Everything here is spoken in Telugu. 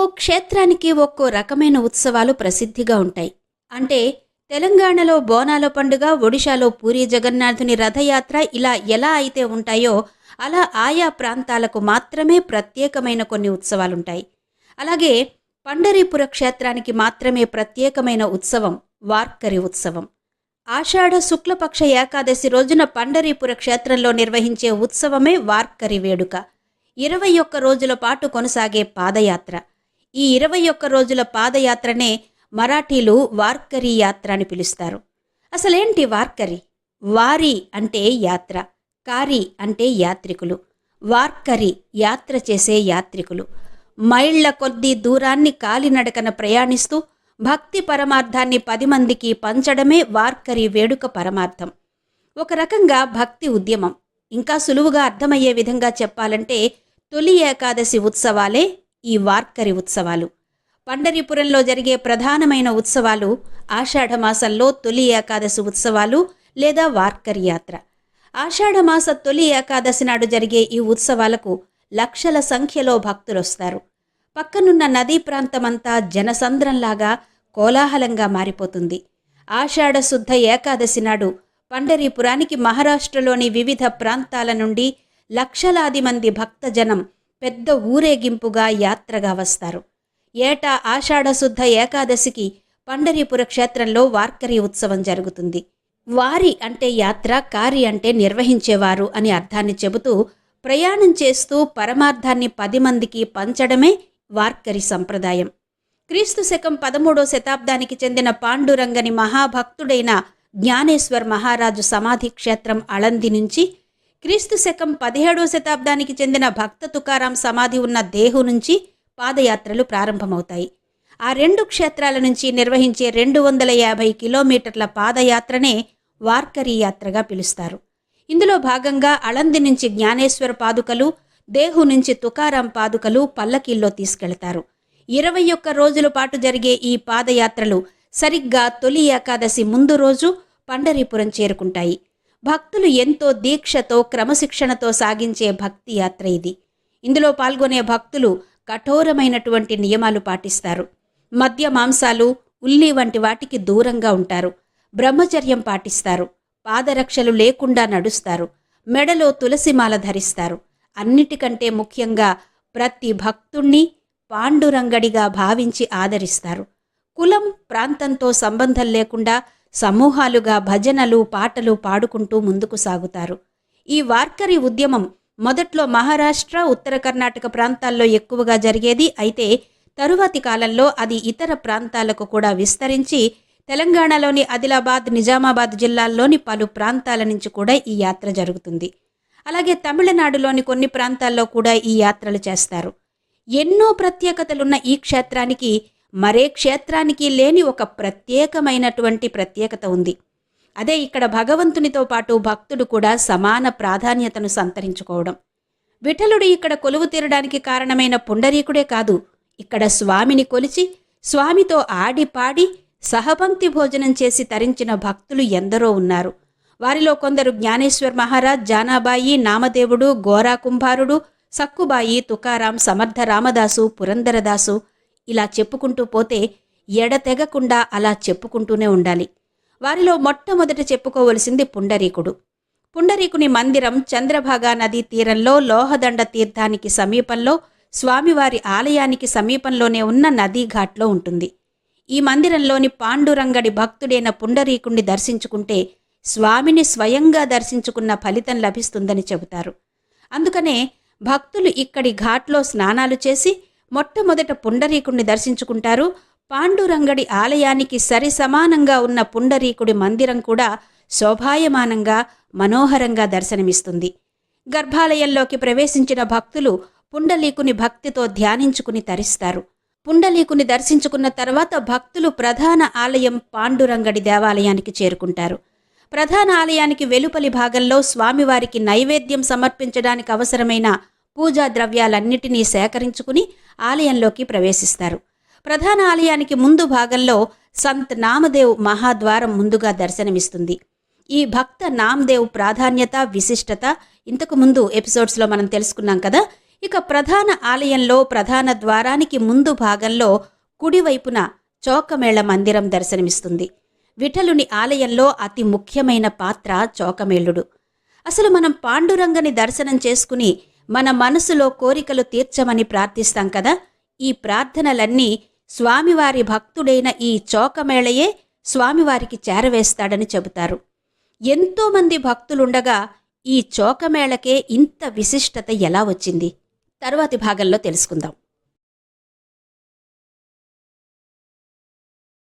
ఒక్కో క్షేత్రానికి ఒక్కో రకమైన ఉత్సవాలు ప్రసిద్ధిగా ఉంటాయి. అంటే తెలంగాణలో బోనాల పండుగ, ఒడిశాలో పూరీ జగన్నాథుని రథయాత్ర ఇలా ఎలా అయితే ఉంటాయో అలా ఆయా ప్రాంతాలకు మాత్రమే ప్రత్యేకమైన కొన్ని ఉత్సవాలుంటాయి. అలాగే పండరీపుర క్షేత్రానికి మాత్రమే ప్రత్యేకమైన ఉత్సవం వార్కరి ఉత్సవం. ఆషాఢ శుక్లపక్ష ఏకాదశి రోజున పండరీపుర క్షేత్రంలో నిర్వహించే ఉత్సవమే వార్కరి వేడుక. 21 రోజుల పాటు కొనసాగే పాదయాత్ర. ఈ 21 రోజుల పాదయాత్రనే మరాఠీలు వార్కరీ యాత్ర అని పిలుస్తారు. అసలేంటి వార్కరి? వారి అంటే యాత్ర, కారి అంటే యాత్రికులు, వార్కరి యాత్ర చేసే యాత్రికులు. మైళ్ల కొద్దీ దూరాన్ని కాలినడకన ప్రయాణిస్తూ భక్తి పరమార్థాన్ని 10 మందికి పంచడమే వార్కరి వేడుక పరమార్థం. ఒక రకంగా భక్తి ఉద్యమం. ఇంకా సులువుగా అర్థమయ్యే విధంగా చెప్పాలంటే తొలి ఏకాదశి ఉత్సవాలే ఈ వార్కరి ఉత్సవాలు. పండరీపురంలో జరిగే ప్రధానమైన ఉత్సవాలు ఆషాఢమాసంలో తొలి ఏకాదశి ఉత్సవాలు లేదా వార్కరి యాత్ర. ఆషాఢమాస తొలి ఏకాదశి నాడు జరిగే ఈ ఉత్సవాలకు లక్షల సంఖ్యలో భక్తులొస్తారు. పక్కనున్న నదీ ప్రాంతమంతా జనసంద్రంలాగా కోలాహలంగా మారిపోతుంది. ఆషాఢ శుద్ధ ఏకాదశి నాడు పండరీపురానికి మహారాష్ట్రలోని వివిధ ప్రాంతాల నుండి లక్షలాది మంది భక్తజనం పెద్ద ఊరేగింపుగా యాత్రగా వస్తారు. ఏటా ఆషాఢ శుద్ధ ఏకాదశికి పండరీపుర క్షేత్రంలో వార్కరి ఉత్సవం జరుగుతుంది. వారి అంటే యాత్ర, కారి అంటే నిర్వహించేవారు అని అర్థాన్ని చెబుతూ ప్రయాణం చేస్తూ పరమార్థాన్ని 10 మందికి పంచడమే వార్కరి సంప్రదాయం. క్రీస్తు శకం 13వ శతాబ్దానికి చెందిన పాండురంగని మహాభక్తుడైన జ్ఞానేశ్వర్ మహారాజు సమాధి క్షేత్రం అళంది నుంచి, క్రీస్తు శకం 17వ శతాబ్దానికి చెందిన భక్త తుకారాం సమాధి ఉన్న దేహు నుంచి పాదయాత్రలు ప్రారంభమవుతాయి. ఆ 2 క్షేత్రాల నుంచి నిర్వహించే 250 కిలోమీటర్ల పాదయాత్రనే వార్కరీ యాత్రగా పిలుస్తారు. ఇందులో భాగంగా అళంది నుంచి జ్ఞానేశ్వర పాదుకలు, దేహు నుంచి తుకారాం పాదుకలు పల్లకీల్లో తీసుకెళ్తారు. 21 రోజుల పాటు జరిగే ఈ పాదయాత్రలు సరిగ్గా తొలి ఏకాదశి ముందు రోజు పండరీపురం చేరుకుంటాయి. భక్తులు ఎంతో దీక్షతో, క్రమశిక్షణతో సాగించే భక్తి యాత్ర ఇది. ఇందులో పాల్గొనే భక్తులు కఠోరమైనటువంటి నియమాలు పాటిస్తారు. మద్య, మాంసాలు, ఉల్లి వంటి వాటికి దూరంగా ఉంటారు. బ్రహ్మచర్యం పాటిస్తారు. పాదరక్షలు లేకుండా నడుస్తారు. మెడలో తులసిమాల ధరిస్తారు. అన్నిటికంటే ముఖ్యంగా ప్రతి భక్తుణ్ణి పాండురంగడిగా భావించి ఆదరిస్తారు. కులం, ప్రాంతంతో సంబంధం లేకుండా సమూహాలుగా భజనలు, పాటలు పాడుకుంటూ ముందుకు సాగుతారు. ఈ వార్కరి ఉద్యమం మొదట్లో మహారాష్ట్ర, ఉత్తర కర్ణాటక ప్రాంతాల్లో ఎక్కువగా జరిగేది. అయితే తరువాతి కాలంలో అది ఇతర ప్రాంతాలకు కూడా విస్తరించి తెలంగాణలోని ఆదిలాబాద్, నిజామాబాద్ జిల్లాల్లోని పలు ప్రాంతాల నుంచి కూడా ఈ యాత్ర జరుగుతుంది. అలాగే తమిళనాడులోని కొన్ని ప్రాంతాల్లో కూడా ఈ యాత్రలు చేస్తారు. ఎన్నో ప్రత్యేకతలున్న ఈ క్షేత్రానికి మరే క్షేత్రానికి లేని ఒక ప్రత్యేకమైనటువంటి ప్రత్యేకత ఉంది. అదే ఇక్కడ భగవంతునితో పాటు భక్తుడు కూడా సమాన ప్రాధాన్యతను సంతరించుకోవడం. విఠలుడు ఇక్కడ కొలువు తీరడానికి కారణమైన పుండరీకుడే కాదు, ఇక్కడ స్వామిని కొలిచి స్వామితో ఆడి పాడి సహపంక్తి భోజనం చేసి తరించిన భక్తులు ఎందరో ఉన్నారు. వారిలో కొందరు జ్ఞానేశ్వర్ మహారాజ్, జానాబాయి, నామదేవుడు, గోరా కుంభారుడు, సక్కుబాయి, తుకారాం, సమర్థ రామదాసు, పురందరదాసు ఇలా చెప్పుకుంటూ పోతే ఎడతెగకుండా అలా చెప్పుకుంటూనే ఉండాలి. వారిలో మొట్టమొదట చెప్పుకోవలసింది పుండరీకుడు. పుండరీకుని మందిరం చంద్రభాగా నదీ తీరంలో లోహదండ తీర్థానికి సమీపంలో, స్వామివారి ఆలయానికి సమీపంలోనే ఉన్న నదీఘాట్లో ఉంటుంది. ఈ మందిరంలోని పాండురంగడి భక్తుడైన పుండరీకుణ్ణి దర్శించుకుంటే స్వామిని స్వయంగా దర్శించుకున్న ఫలితం లభిస్తుందని చెబుతారు. అందుకనే భక్తులు ఇక్కడి ఘాట్లో స్నానాలు చేసి మొట్టమొదట పుండరీకుణ్ణి దర్శించుకుంటారు. పాండురంగడి ఆలయానికి సరి సమానంగా ఉన్న పుండరీకుడి మందిరం కూడా శోభాయమానంగా, మనోహరంగా దర్శనమిస్తుంది. గర్భాలయంలోకి ప్రవేశించిన భక్తులు పుండలీకుని భక్తితో ధ్యానించుకుని తరిస్తారు. పుండలీకుని దర్శించుకున్న తర్వాత భక్తులు ప్రధాన ఆలయం పాండురంగడి దేవాలయానికి చేరుకుంటారు. ప్రధాన ఆలయానికి వెలుపలి భాగంలో స్వామివారికి నైవేద్యం సమర్పించడానికి అవసరమైన పూజా ద్రవ్యాలన్నిటినీ సేకరించుకుని ఆలయంలోకి ప్రవేశిస్తారు. ప్రధాన ఆలయానికి ముందు భాగంలో సంత్ నామదేవ్ మహాద్వారం ముందుగా దర్శనమిస్తుంది. ఈ భక్త నామదేవ్ ప్రాధాన్యత, విశిష్టత ఇంతకు ముందు ఎపిసోడ్స్లో మనం తెలుసుకున్నాం కదా. ఇక ప్రధాన ఆలయంలో ప్రధాన ద్వారానికి ముందు భాగంలో కుడివైపున చోకమేళ మందిరం దర్శనమిస్తుంది. విఠలుని ఆలయంలో అతి ముఖ్యమైన పాత్ర చోకమేళుడు. అసలు మనం పాండురంగని దర్శనం చేసుకుని మన మనసులో కోరికలు తీర్చమని ప్రార్థిస్తాం కదా. ఈ ప్రార్థనలన్నీ స్వామివారి భక్తుడైన ఈ చోకమేళయే స్వామివారికి చేరవేస్తాడని చెబుతారు. ఎంతోమంది భక్తులుండగా ఈ చోకమేళకే ఇంత విశిష్టత ఎలా వచ్చింది? తరువాతి భాగంలో తెలుసుకుందాం.